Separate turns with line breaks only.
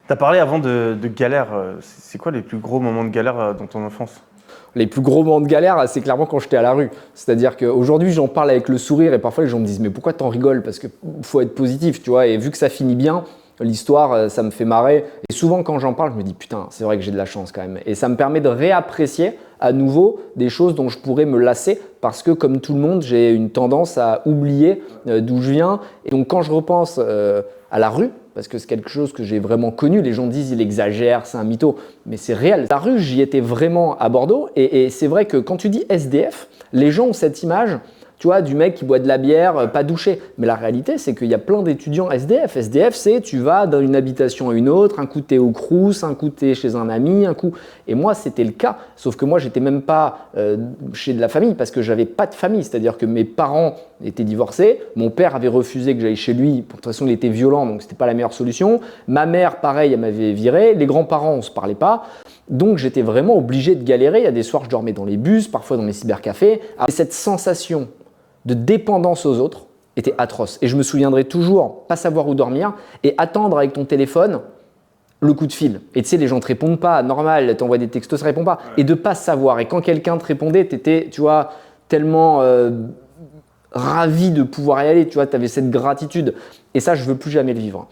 Tu as parlé avant de galères. C'est quoi les plus gros moments de galère dans ton enfance?
Les plus gros moments de galère, c'est clairement quand j'étais à la rue. C'est-à-dire qu'aujourd'hui, j'en parle avec le sourire et parfois les gens me disent mais pourquoi t'en rigoles? Parce qu'il faut être positif, tu vois. Et vu que ça finit bien, l'histoire, ça me fait marrer. Et souvent quand j'en parle, je me dis putain, c'est vrai que j'ai de la chance quand même. Et ça me permet de réapprécier à nouveau des choses dont je pourrais me lasser parce que comme tout le monde, j'ai une tendance à oublier d'où je viens. Et donc quand je repense à la rue, parce que c'est quelque chose que j'ai vraiment connu. Les gens disent il exagère, c'est un mytho, mais c'est réel. La rue, j'y étais vraiment à Bordeaux et c'est vrai que quand tu dis SDF, les gens ont cette image, tu vois, du mec qui boit de la bière, pas douché. Mais la réalité, c'est qu'il y a plein d'étudiants SDF. SDF, c'est tu vas d'une habitation à une autre, un coup t'es au Crous, un coup t'es chez un ami, un coup… Et moi, c'était le cas. Sauf que moi, j'étais même pas chez de la famille parce que j'avais pas de famille. C'est-à-dire que mes parents étaient divorcés. Mon père avait refusé que j'aille chez lui. De toute façon, il était violent, donc c'était pas la meilleure solution. Ma mère, pareil, elle m'avait viré. Les grands-parents, on se parlait pas. Donc, j'étais vraiment obligé de galérer. Il y a des soirs, je dormais dans les bus, parfois dans les cybercafés. Et cette sensation de dépendance aux autres était atroce. Et je me souviendrai toujours pas savoir où dormir et attendre avec ton téléphone le coup de fil. Et tu sais, les gens te répondent pas, normal, t'envoies des textos, ça répond pas. Et de pas savoir. Et quand quelqu'un te répondait, t'étais, tu vois, tellement ravi de pouvoir y aller, tu vois, t'avais cette gratitude. Et ça, je veux plus jamais le vivre.